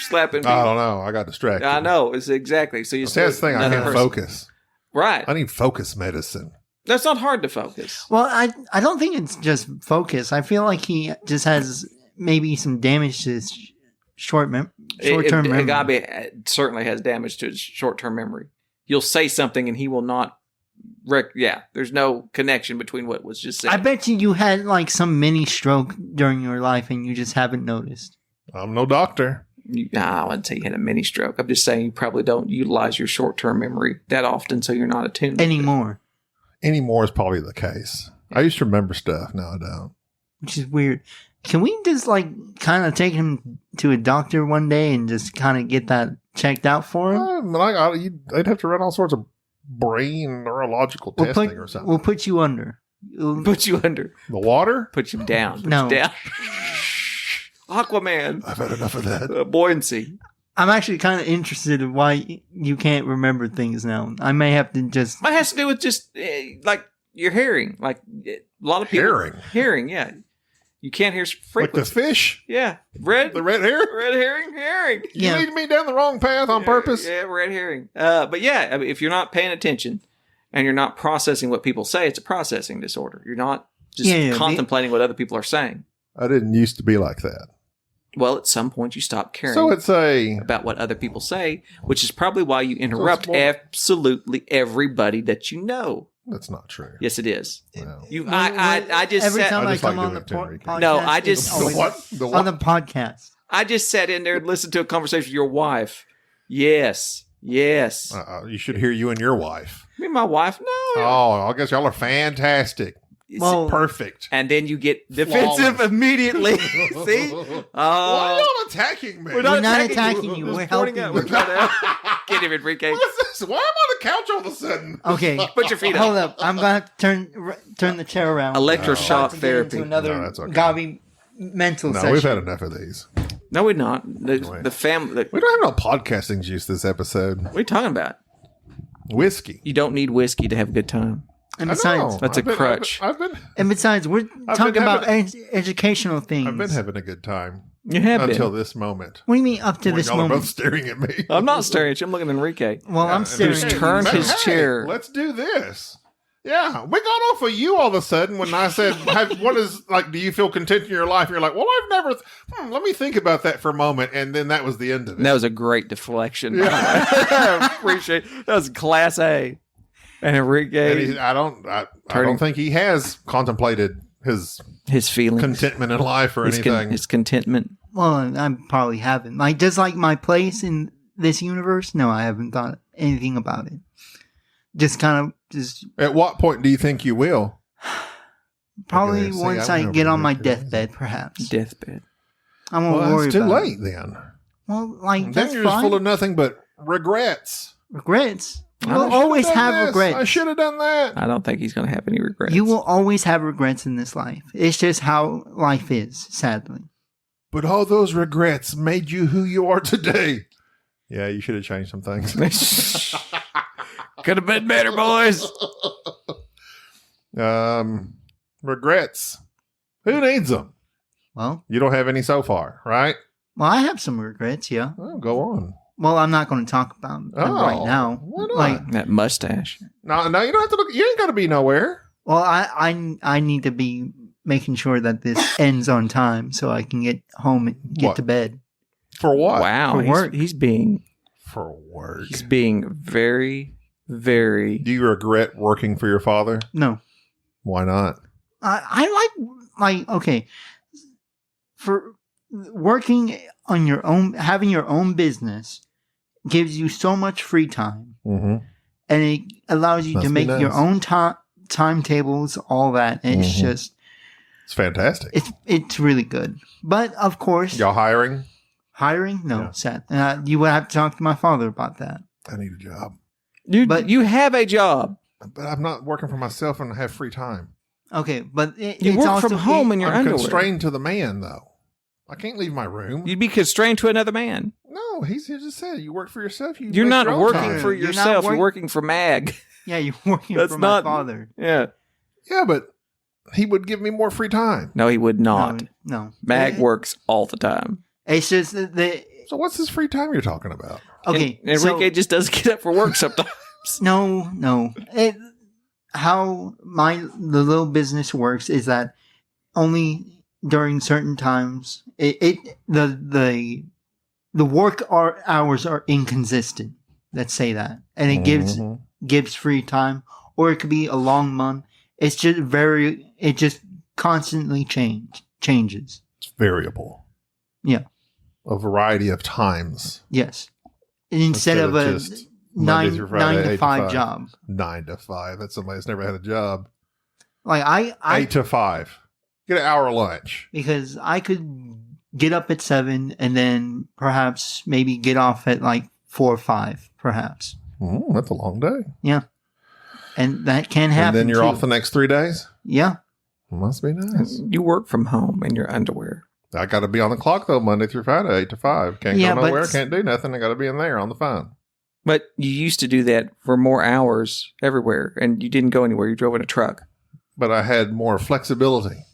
D: Slapping people?
E: I don't know. I got distracted.
D: I know. It's exactly. So you
E: See, that's the thing. I
D: another
E: can't
D: person.
E: focus.
D: Right.
E: I need focus medicine.
D: That's not hard to focus.
C: Well, I don't think it's just focus. I feel like he just has maybe some damage to his short-term memory.
D: Agabe certainly has damage to his short-term memory. You'll say something and he will not. There's no connection between what was just said.
C: I bet you had like some mini stroke during your life and you just haven't noticed.
E: I'm no doctor.
D: I wouldn't say you had a mini stroke. I'm just saying you probably don't utilize your short-term memory that often, so you're not attuned to it.
C: Anymore.
E: Anymore is probably the case. I used to remember stuff. Now I don't.
C: Which is weird. Can we just like kind of take him to a doctor one day and just kind of get that checked out for him?
E: They'd have to run all sorts of brain neurological testing or something.
C: We'll put you under.
D: Put you under.
E: The water?
D: Put you down. Put
C: No.
D: you down. Aquaman.
E: I've had enough of that.
D: Buoyancy.
C: I'm actually kind of interested in why you can't remember things now. I may have to just...
D: It has to do with just like your hearing. Like a lot of people. Hearing, yeah. You can't hear
E: Like the
D: frequency.
E: fish?
D: Yeah. Red
E: hair?
D: Red herring.
E: You
C: Yeah.
E: lead me down the wrong path on purpose?
D: Yeah, red herring. But yeah, I mean, if you're not paying attention and you're not processing what people say, it's a processing disorder. You're not just contemplating what other people are saying.
E: I didn't used to be like that.
D: Well, at some point you stop caring
E: So it's
D: about what other people say, which is probably why you interrupt absolutely everybody that you know.
E: That's not true.
D: Yes, it is.
E: No.
D: I just
C: every
D: sat,
C: time I
E: I just
C: come
E: like
C: on the
E: doing it to
C: podcast,
D: No, I just-
C: it's always
E: The what? The
C: on the
E: what?
C: podcast.
D: I just sat in there and listened to a conversation with your wife. Yes.
E: You should hear you and your wife.
D: Me and my wife, no.
E: Oh, I guess y'all are fantastic.
C: Well,
E: Perfect.
D: And then you get defensive
E: Flawless.
D: immediately. See?
E: Why are y'all attacking me?
C: We're not attacking you.
D: Just
C: We're
D: pointing
C: helping
D: out-
C: you.
D: Get him, Enrique.
E: What is this? Why am I on the couch all of a sudden?
C: Okay.
D: Put your feet up.
C: Hold up. I'm going to turn the chair around.
D: Electroshock
C: About to get
D: therapy.
C: into another
E: No, that's okay.
C: Gavi mental
E: No,
C: session.
E: we've had enough of these.
D: No, we're not.
E: Wait.
D: The family.
E: We don't have no podcasting juice this episode.
D: What are you talking about?
E: Whiskey.
D: You don't need whiskey to have a good time.
C: And
E: I
C: besides,
E: know.
D: That's a crutch.
E: I've been
C: we're talking
E: been
C: about
E: having-
C: educational things.
E: I've been having a good time
D: You have
E: until
D: been.
E: this moment.
C: What do you mean up to
E: When
C: this
E: y'all are
C: moment?
E: both staring at me.
D: I'm not staring at you. I'm looking at Enrique.
C: Well, I'm
E: And
C: staring.
D: Who's
C: at you.
D: turned his chair.
E: Let's do this. Yeah, we got off of you all of a sudden when I said, "What is like? Do you feel content in your life?" And you're like, "Well, I've never." Let me think about that for a moment, and then that was the end of it.
D: That was a great deflection. I appreciate it. That was class A. And Enrique,
E: And I don't think he has contemplated his
D: his feelings,
E: contentment in life or
D: his,
E: anything.
D: his contentment.
C: Well, I probably haven't. Like, just like my place in this universe, no, I haven't thought anything about it. Just kind of, just
E: At what point do you think you will?
C: probably
E: Okay, see,
C: once
E: I
C: I
E: went
C: get
E: over
C: on my
E: here too.
C: deathbed, perhaps.
D: Deathbed.
C: I won't
E: Well,
C: worry
E: it's too
C: about
E: late
C: it.
E: then.
C: Well, like,
E: Then
C: that's
E: you're just
C: fine.
E: full of nothing but regrets.
C: Regrets. You
E: I
C: will
E: should've
C: always
E: done
C: have
E: this.
C: regrets.
E: I should have done that.
D: I don't think he's going to have any regrets.
C: You will always have regrets in this life. It's just how life is, sadly.
E: But all those regrets made you who you are today. Yeah, you should have changed some things.
D: Could have been better, boys.
E: Regrets. Who needs them?
C: Well,
E: You don't have any so far, right?
C: I have some regrets, yeah.
E: Oh, go on.
C: Well, I'm not going to talk about them right now.
E: Why not?
C: Like,
D: That mustache.
E: No, you don't have to look. You ain't got to be nowhere.
C: well, I need to be making sure that this ends on time so I can get home and get
E: What?
C: to bed.
E: For what?
D: Wow.
C: For work.
D: He's being
E: For work.
D: very, very.
E: Do you regret working for your father?
C: No,
E: Why not?
C: I like okay for working on your own, having your own business gives you so much free time,
E: Mm-hmm.
C: and it allows you
E: Must
C: to
E: be
C: make your
E: nice.
C: own timetables, all that. And it's
E: Mhm.
C: just
E: It's fantastic.
C: it's really good. But of course,
E: Y'all hiring?
C: Hiring? No,
E: Yeah.
C: Seth. You would have to talk to my father about that.
E: I need a job.
D: You have a job.
E: But I'm not working for myself and I have free time.
C: Okay, but
D: You
C: it's
D: work
C: also,
D: from home in your
E: I'm
D: underwear.
E: constrained to the man, though. I can't leave my room.
D: You'd be constrained to another man.
E: No, he just said you work for yourself.
D: You're
E: make
D: not
E: your own
D: working
E: time.
D: for
C: You're not
D: yourself. You're
C: work-
D: working for Mag.
C: Yeah, you're working
D: That's
C: for
D: not-
C: my father.
D: Yeah.
E: Yeah, but he would give me more free time.
D: No, he would not.
C: No.
D: Mag works all the time.
C: It's just the
E: So what's this free time you're talking about?
C: okay.
D: And Enrique
C: so,
D: just doesn't get up for work sometimes.
C: no. How the little business works is that only during certain times the work hours are inconsistent. Let's say that, and it gives free time, or it could be a long month. It's just it just constantly changes.
E: It's variable.
C: Yeah.
E: A variety of times.
C: Yes. Instead of a
E: just Monday through Friday,
C: 9 to
E: 8 to
C: 5
E: 5.
C: job.
E: 9 to 5. That's somebody that's never had a job.
C: Like I
E: 8 to 5. Get an hour lunch.
C: because I could get up at 7 and then perhaps maybe get off at like 4 or 5, perhaps.
E: That's a long day.
C: Yeah. And that can happen.
E: And then you're
C: too.
E: off the next 3 days?
C: Yeah.
E: Must be nice.
D: You work from home in your underwear.
E: I got to be on the clock, though, Monday through Friday, 8 to 5. Can't
C: Yeah,
E: go
C: but-
E: nowhere, can't do nothing. I got to be in there on the phone.
D: But you used to do that for more hours everywhere, and you didn't go anywhere. You drove in a truck.
E: But I had more flexibility.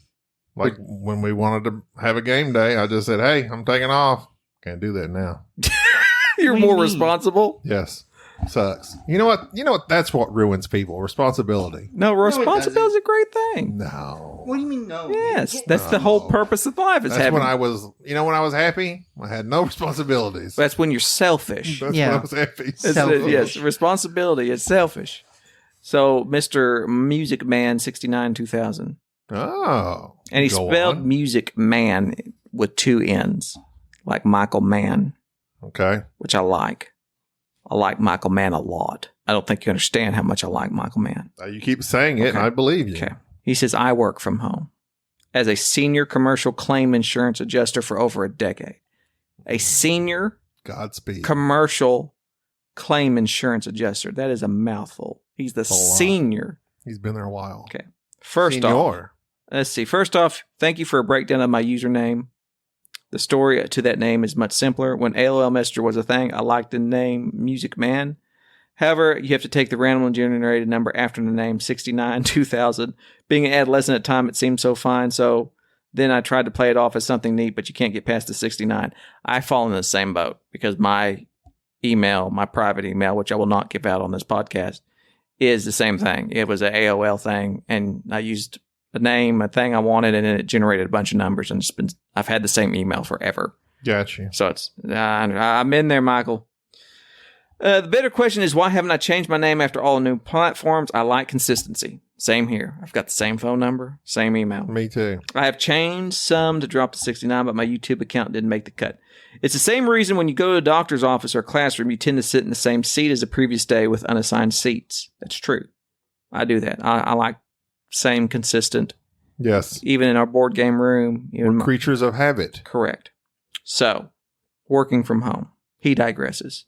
E: Like when we wanted to have a game day, I just said, hey, I'm taking off. Can't do that now.
D: You're
C: What do you
D: more
C: mean?
D: responsible.
E: Yes. Sucks. You know what? That's what ruins people. Responsibility.
D: No, responsibility is a great thing.
E: No.
C: What do you mean no?
D: Yes, that's the whole purpose of life. Is
E: That's
D: having.
E: when I was happy, I had no responsibilities.
D: That's when you're selfish.
E: That's
C: Yeah.
E: when I was happy.
D: It's-
C: Selfish.
D: yes, responsibility is selfish. So, Mr. Music Man 69 2000.
E: Oh.
D: And he
E: Go
D: spelled
E: on.
D: Music Man with 2 N's, like Michael Mann,
E: Okay.
D: which I like. I like Michael Mann a lot. I don't think you understand how much I like Michael Mann.
E: You keep saying it, and
D: Okay.
E: I believe you.
D: Okay. He says, I work from home as a senior commercial claim insurance adjuster for over a decade. A senior
E: Godspeed.
D: commercial claim insurance adjuster. That is a mouthful. He's the
E: a lot.
D: senior.
E: He's been there a while.
D: Okay. First off,
E: Senior.
D: let's see. First off, thank you for a breakdown of my username. The story to that name is much simpler. When AOL Messenger was a thing, I liked the name Music Man. However, you have to take the randomly generated number after the name 69 2000. Being an adolescent at the time, it seemed so fine. So then I tried to play it off as something neat, but you can't get past the 69. I fall in the same boat because my email, my private email, which I will not give out on this podcast, is the same thing. It was an AOL thing, and I used a name, a thing I wanted, and then it generated a bunch of numbers, and I've had the same email forever.
E: Got you.
D: So it's I'm in there, Michael. The better question is, why haven't I changed my name after all new platforms? I like consistency. Same here. I've got the same phone number, same email.
E: Me too.
D: I have changed some to drop to 69, but my YouTube account didn't make the cut. It's the same reason when you go to a doctor's office or classroom, you tend to sit in the same seat as the previous day with unassigned seats. That's true. I do that. I like same consistent,
E: Yes.
D: even in our board game room. Even
E: Creatures of habit.
D: Correct. So, working from home. He digresses.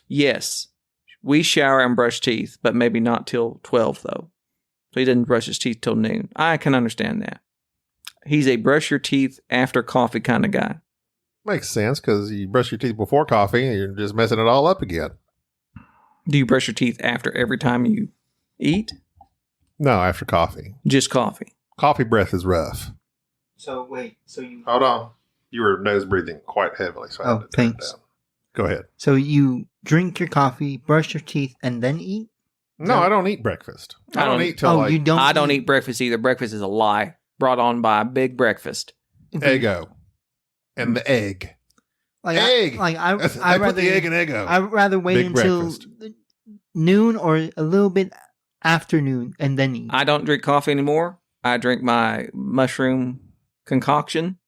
D: Yes, we shower and brush teeth, but maybe not till 12, though. So he doesn't brush his teeth till noon. I can understand that. He's a brush your teeth after coffee kind of guy.
E: Makes sense because you brush your teeth before coffee and you're just messing it all up again.
D: Do you brush your teeth after every time you eat?
E: No, after coffee.
D: Just coffee.
E: Coffee breath is rough.
C: So wait, so you
E: Hold on. You were nose breathing quite heavily, so I had
C: Oh,
E: to turn it
C: thanks.
E: down. Go ahead.
C: so you drink your coffee, brush your teeth, and then eat?
E: No, I don't eat breakfast. I don't eat till
C: you don't.
D: I don't eat breakfast either. Breakfast is a lie brought on by a big breakfast.
E: Eggo. And the egg.
C: Like
E: egg.
C: I
E: They
C: I
E: put
C: rather
E: the egg in Eggo.
C: I'd rather wait
E: Big
C: until
E: breakfast.
C: noon or a little bit afternoon and then eat.
D: I don't drink coffee anymore. I drink my mushroom concoction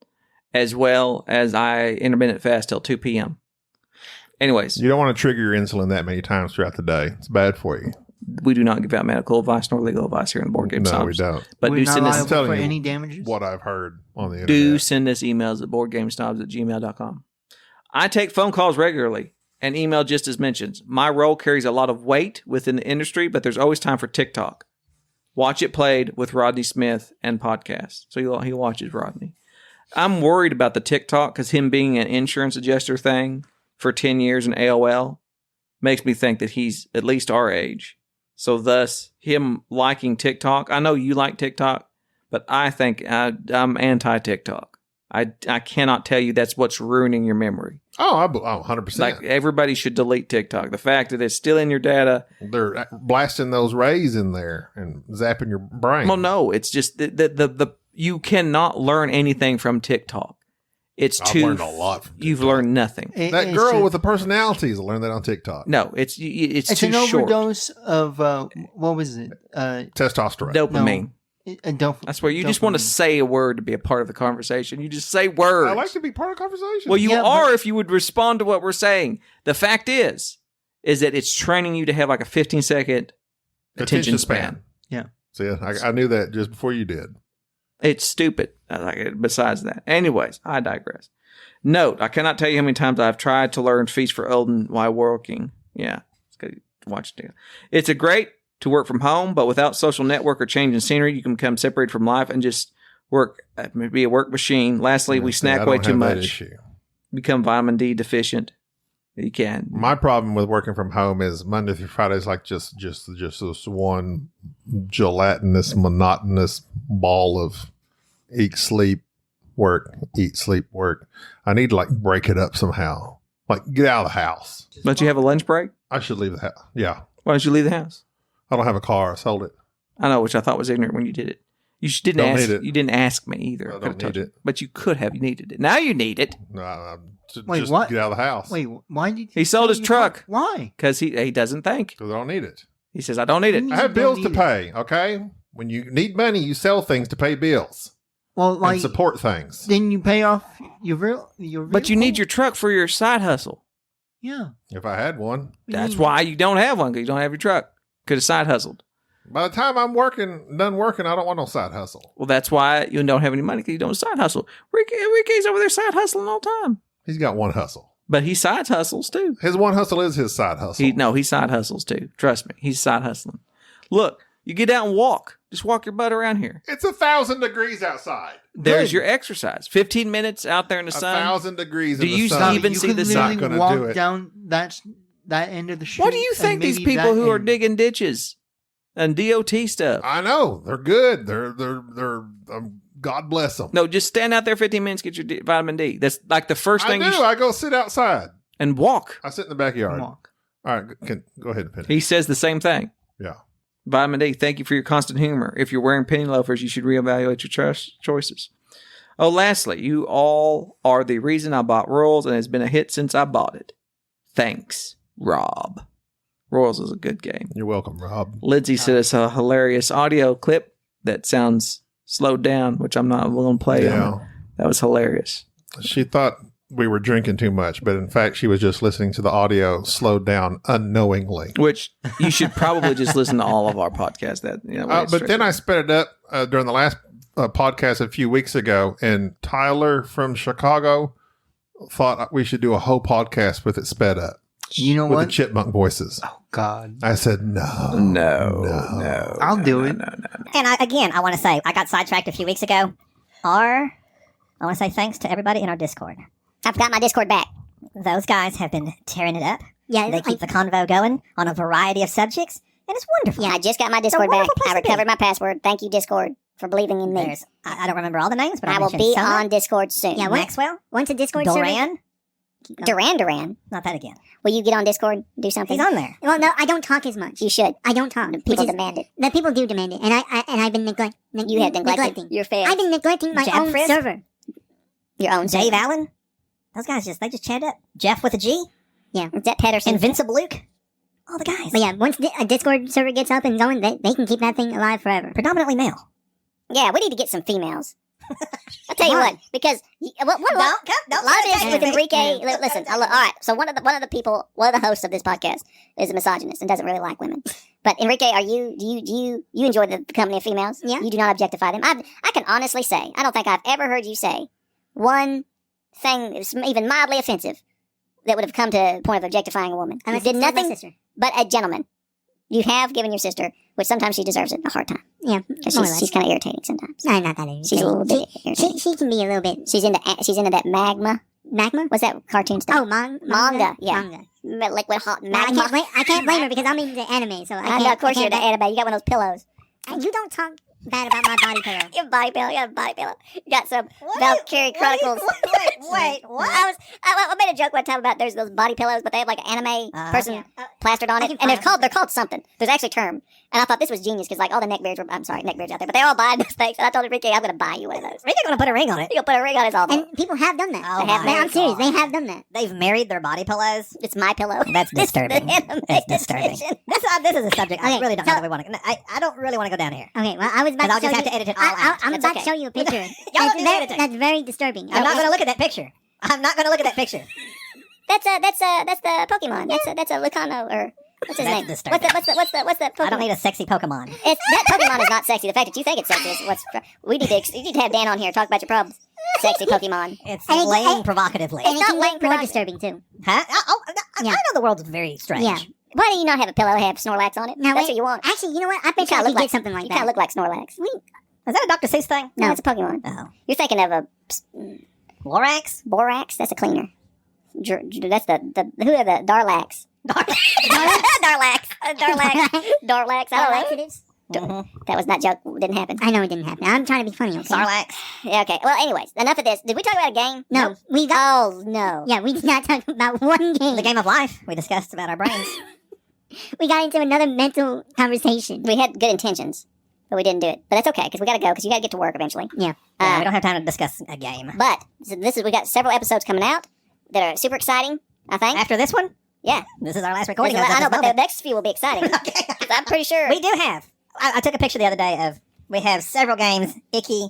D: as well as I intermittent fast till 2 p.m. Anyways,
E: You don't want to trigger your insulin that many times throughout the day. It's bad for you.
D: we do not give out medical advice nor legal advice here in the Board Game
E: No,
D: Snobs.
E: we don't.
D: But
C: We're
D: do
C: not
D: send us
C: liable
E: telling
C: for
E: you
C: any damages.
E: What I've heard on the
D: do
E: internet.
D: send us emails at boardgamesnobs@gmail.com. I take phone calls regularly and email just as mentioned. My role carries a lot of weight within the industry, but there's always time for TikTok. Watch It Played with Rodney Smith and podcasts. So he watches Rodney. I'm worried about the TikTok because him being an insurance adjuster thing for 10 years in AOL makes me think that he's at least our age. So thus, him liking TikTok. I know you like TikTok, but I think I'm anti-TikTok. I cannot tell you that's what's ruining your memory.
E: Oh, 100%.
D: Like, everybody should delete TikTok. The fact that it's still in your data.
E: They're blasting those rays in there and zapping your brain.
D: Well, no, it's just the you cannot learn anything from TikTok. I've
E: learned a lot from TikTok.
D: You've learned nothing.
E: That girl with the personalities, I learned that on TikTok.
D: No, it's too
C: an
D: short.
C: overdose of what was it?
E: Testosterone.
D: Dopamine.
C: That's
D: where you just want to say a word to be a part of the conversation. You just say words.
E: I like to be part of the conversation.
D: Well, you are if you would respond to what we're saying. The fact is that it's training you to have like a 15-second attention span.
C: Yeah.
E: See, I knew that just before you did.
D: It's stupid. Besides that. Anyways, I digress. Note, I cannot tell you how many times I've tried to learn Feast for Odin while working. Yeah. Watch it. It's a great to work from home, but without social network or change in scenery, you can become separated from life and just work, be a work machine. Lastly, we snack way too much. Become vitamin D deficient. You can.
E: My problem with working from home is Monday through Friday is like just this one gelatinous, monotonous ball of eat, sleep, work, eat, sleep, work. I need to like break it up somehow. Like get out of the house.
D: Don't you have a lunch break?
E: I should leave the house. Yeah.
D: Why don't you leave the house?
E: I don't have a car. I sold it.
D: I know, which I thought was ignorant when you did it. You didn't
E: Don't
D: ask.
E: need it.
D: You didn't ask me either.
E: I don't need it.
D: But you could have. You needed it. Now you need it.
E: No,
C: Wait,
E: just
C: what?
E: get out of the house.
C: Wait, why did
D: He sold his truck.
C: Why?
D: Because he doesn't think.
E: Because I don't need it.
D: He says, I don't need it.
C: You
E: I have
C: don't
E: bills to
C: need
E: pay, okay? When you need money, you sell things to pay bills
C: Well, like
E: and support things.
C: then you pay off your
D: But you need your truck for your side hustle.
C: yeah.
E: If I had one.
D: That's why you don't have one, because you don't have your truck. Could have side hustled.
E: By the time I'm done working, I don't want no side hustle.
D: Well, that's why you don't have any money, because you don't side hustle. Ricky's over there side hustling all the time.
E: He's got one hustle.
D: But he side hustles too.
E: His one hustle is his side hustle.
D: He side hustles too. Trust me. He's side hustling. Look, you get out and walk. Just walk your butt around here.
E: It's 1,000 degrees outside.
D: There's your exercise. 15 minutes out there in the sun.
E: 1,000 degrees
D: Do
E: in the
D: you
E: sun.
D: even
C: you
D: see
C: could
D: the
C: literally
E: not gonna
C: walk
E: do it.
C: down that end of the street.
D: What do you think
C: and
D: these
C: maybe
D: people
C: that
D: who are
C: end.
D: digging ditches and DOT stuff?
E: I know. They're good. They're God bless them.
D: No, just stand out there 15 minutes, get your vitamin D. That's like the first thing
E: I do. I go sit outside.
D: and walk.
E: I sit in the backyard.
C: Walk.
E: All right. Go ahead and finish.
D: He says the same thing.
E: Yeah.
D: Vitamin D, thank you for your constant humor. If you're wearing penny loafers, you should reevaluate your choices. Oh, lastly, you all are the reason I bought Royals, and it's been a hit since I bought it. Thanks, Rob. Royals is a good game.
E: You're welcome, Rob.
D: Lindsay sent us a hilarious audio clip that sounds slowed down, which I'm not going to play on it. That was hilarious.
E: She thought we were drinking too much, but in fact, she was just listening to the audio slowed down unknowingly.
D: Which you should probably just listen to all of our podcasts.
E: But then I sped it up during the last podcast a few weeks ago, and Tyler from Chicago thought we should do a whole podcast with it sped up.
C: You know
E: with
C: what?
E: the chipmunk voices.
C: Oh God!
E: I said no.
C: I'll do it.
F: And I want to say, I got sidetracked a few weeks ago. I want to say thanks to everybody in our Discord. I've got my Discord back. Those guys have been tearing it up. Yeah, they keep the convo going on a variety of subjects, and it's wonderful. Yeah, I just got my Discord back. I recovered my password. Thank you, Discord, for believing in me. I don't remember all the names, but I will be on Discord soon. Yeah, Maxwell? Once a Discord server? Duran? Not that again. Will you get on Discord, do something? He's on there.
G: Well, no, I don't talk as much.
F: You should.
G: I don't talk.
F: People demand it.
G: The people do demand it, and I've been neglecting.
F: You have neglected your fans.
G: I've been neglecting my own server.
F: Your own
G: Dave
F: server.
G: Allen?
F: Those guys they just chatted up. Jeff with a G?
G: Yeah.
F: Is that Patterson? Invincible Luke? All the guys.
G: But yeah, once a Discord server gets up and going, they can keep that thing alive forever.
F: Predominantly male. Yeah, we need to get some females. I'll tell you what, because a lot of this with Enrique. Listen, all right. So one of the hosts of this podcast is a misogynist and doesn't really like women. But Enrique, do you enjoy the company of females?
G: Yeah.
F: You do not objectify them. I can honestly say, I don't think I've ever heard you say one thing that's even mildly offensive that would have come to the point of objectifying a woman.
G: Unless
F: You did
G: it's my
F: nothing
G: sister.
F: but a gentleman. You have given your sister, which sometimes she deserves it, a hard time.
G: Yeah,
F: Because
G: more or less.
F: she's kind of irritating sometimes.
G: No, not that irritating.
F: She's a little bit irritating.
G: She can be a little bit.
F: She's into that magma.
G: Magma?
F: What's that cartoon stuff?
G: Oh, manga?
F: Yeah.
G: Manga.
F: Liquid hot
G: No,
F: magma.
G: I can't blame her because I'm into anime, so I
F: I
G: can't.
F: know, of course
G: I
F: you're
G: can't
F: into anime. You got one of those pillows.
G: You don't talk bad about my body pillow.
F: You have a body pillow. You have a body pillow. You got some Valkyrie Chronicles.
G: Wait, what?
F: I made a joke one time about there's those body pillows, but they have like an anime person plastered on
G: I
F: it,
G: can
F: and
G: find
F: they're called something. There's actually a term, and I thought this was genius because like all the neckbeards out there, but they're all buying those things. And I told Enrique I'm gonna buy you one of those.
H: Enrique's gonna put a ring on it.
F: You'll put a ring on his all day.
G: And people have done that.
H: Oh,
F: They have
H: my
F: married
G: I'm serious.
H: God.
G: They have done that.
H: They've married their body pillows.
F: It's my pillow.
H: That's
F: It's the
H: disturbing.
F: anime
H: It's disturbing.
F: edition.
H: This is a subject I
G: Okay,
H: really don't know
G: so-
H: that we want to. I don't really want to go down here.
G: Okay, well, I was about
H: Because I'll
G: to
H: just
G: show
H: have
G: you.
H: to edit it all out.
G: I'm
F: That's
G: about
F: okay.
G: to show you a picture.
H: Y'all
G: that's,
H: do
G: very,
H: editing.
G: that's very disturbing.
H: I'm not going to look at that picture. I'm not going to look at that picture.
F: That's the Pokemon. That's a Lucano or what's his
H: That's
F: name?
H: disturbing.
F: What's the Pokemon?
H: I don't need a sexy Pokemon.
F: That Pokemon is not sexy. The fact that you think it's sexy is what's. You need to have Dan on here talk about your problems. Sexy Pokemon.
H: It's
G: And it-
H: laying
G: and-
H: provocatively.
G: And it
F: not
G: can
F: laying
G: get more
F: production.
G: disturbing too.
H: Huh? I
G: Yeah.
H: know the world's very strange.
G: Yeah.
F: Why do you not have a pillow that have Snorlax on it?
G: Now,
F: That's
G: wait,
F: what you want.
G: Actually, you know what? I
F: You
G: bet you I
F: kinda
G: could
F: look like
G: get something like
F: You
G: that.
F: kind of look like Snorlax.
H: Is that a Dr. Seuss thing?
F: No, it's a Pokemon.
H: Oh.
F: You're thinking of a
H: Lorax?
F: Borax. That's a cleaner. That's the who are the Darlax? Darlax. Darlax. I don't know.
G: Laxatives?
H: Mhm.
F: That was not joke. Didn't happen.
G: I know it didn't happen. I'm trying to be funny, okay?
H: Sarlax?
F: Yeah, okay. Well, anyways, enough of this. Did we talk about a game?
G: No, we got.
F: Oh no.
G: Yeah, we did not talk about one game.
H: The game of life. We discussed about our brains.
G: We got into another mental conversation.
F: We had good intentions, but we didn't do it. But that's okay because we got to go because you got to get to work eventually.
G: Yeah.
H: Yeah, we don't have time to discuss a game.
F: But so we got several episodes coming out that are super exciting. I think.
H: After this one?
F: Yeah.
H: This is our last recording.
F: I
H: as of
F: know,
H: this
F: but the
H: moment.
F: next few will be exciting.
H: Okay.
F: I'm pretty sure.
H: We do have. I took a picture the other day of. We have several games. Icky.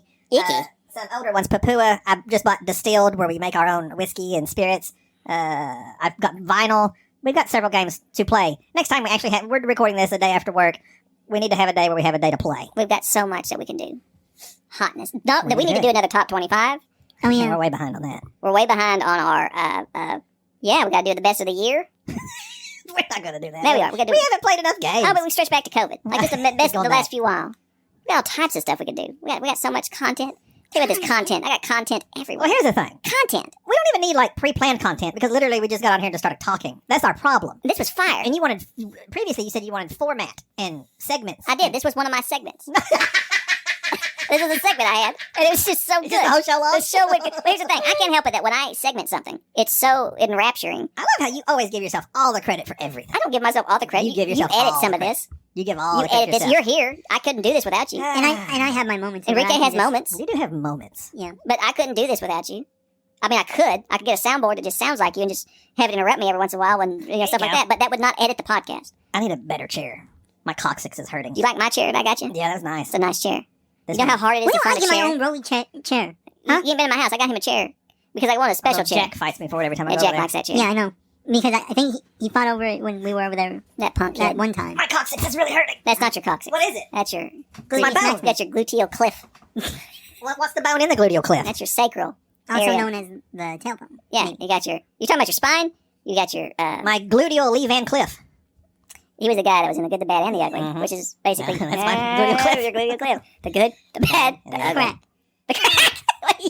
H: Some older ones. Papua. I just bought Distilled, where we make our own whiskey and spirits. I've got Vinyl. We've got several games to play. Next time we actually have. We're recording this a day after work. We need to have a day where we have a day to play.
F: We've got so much that we can do. Hotness. No,
H: We
F: we need
H: do
F: to
H: it.
F: do another top 25.
G: Oh
H: So
G: yeah.
H: we're way behind on that.
F: We're way behind on our. Yeah, we got to do the best of the year.
H: We're not going to do that.
F: There we are. We got to do.
H: We haven't played enough games.
F: Oh, but we stretch back to COVID. Like just the best of
H: Going
F: the
H: back.
F: last few while. We got all types of stuff we could do. We got so much content. Think about this content. I got content everywhere.
H: Well, here's the thing.
F: Content.
H: We don't even need like pre-planned content because literally we just got on here and just started talking. That's our problem.
F: This was fire.
H: And you wanted previously you said you wanted format and segments.
F: I did. This was one of my segments. This was a segment I had, and it was just so good.
H: Just the whole show long?
F: The show would. Well, here's the thing. I can't help it that when I segment something, it's so enrapturing.
H: I love how you always give yourself all the credit for everything.
F: I don't give myself all the credit.
H: You give yourself
F: edit
H: all
F: some
H: the
F: of this.
H: You give all
F: You
H: the credit
F: edit this.
H: yourself.
F: You're here. I couldn't do this without you.
G: And I have my moments. where
F: Enrique
G: I can
F: has
G: just-
F: moments,
H: You do have moments.
G: Yeah.
F: but I couldn't do this without you. I mean, I could. I could get a soundboard that just sounds like you and just have it interrupt me every once in a while when stuff
H: you
F: like
H: go.
F: that. But that would not edit the podcast.
H: I need a better chair. My coccyx is hurting.
F: Do you like my chair that I got you?
H: Yeah, that's nice.
F: It's a nice chair.
H: This
F: You know how hard it is
G: When
F: to
G: do I
F: find a
G: get my
F: chair?
G: own rolly chair?
F: You ain't been in my house. I got him a chair because I want a special chair.
H: Jack fights me for it every time I
F: Yeah,
H: go
F: Jack
H: over there.
F: likes that chair.
G: Yeah, I know. Because I think he fought over it when we were over there
F: That punk
G: that
F: kid.
G: one time.
H: My coccyx is really hurting.
F: That's not your coccyx.
H: What is it?
F: That's your
H: My bone.
F: That's your gluteal cliff.
H: What's the bone in the gluteal cliff?
F: That's your sacral.
G: Also
F: area.
G: known as the tailbone.
F: Yeah, you got your. You're talking about your spine. You got your.
H: My gluteal Lee Van Cliff.
F: He was the guy that was in the good, the bad, and the ugly,
H: Mhm.
F: which is basically
H: Yeah, that's my gluteal cliff.
F: Your gluteal cliff. The good, the bad, the
H: Yeah,
F: ugly.
G: Crack.
F: The crack.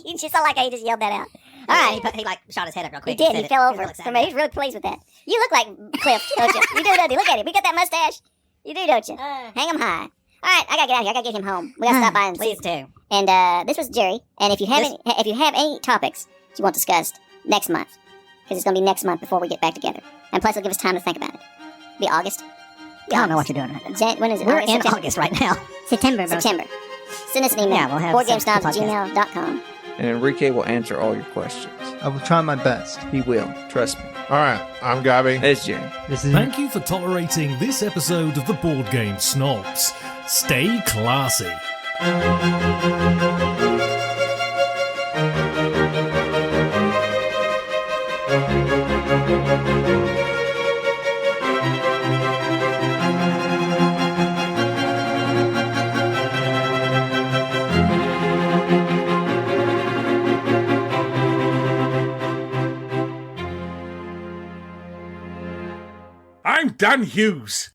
F: You just sound like he just yelled that out. All
H: All
F: right.
H: right, he like shot his head up real
F: He
H: quick.
F: did.
H: and
F: He
H: said
F: fell
H: it.
F: over.
H: Looks
F: From He's really pleased with that. You look like Cliff, don't you? You do, don't you? Look at him. We got that mustache. You do, don't you? Hang him high. All right, I gotta get out of here. I gotta get him home. We gotta stop by and see.
H: Please do.
F: And this was Jerry. And if you have any topics you want discussed next month, because it's gonna be next month before we get back together, and plus it'll give us time to think about it. Be August.
H: I don't know what you're doing right now.
F: When is it?
H: We're in
F: September?
H: August right now.
G: September, bro.
F: September. Send us an email.
H: Yeah, we'll have
F: boardgamesnobs@gmail.com.
I: And Enrique will answer all your questions.
C: I will try my best.
I: He will. Trust me.
E: All right, I'm Gabby.
I: That's Jerry.
C: This is
A: Thank you for tolerating this episode of the Board Game Snobs. Stay classy.
B: Dan Hughes.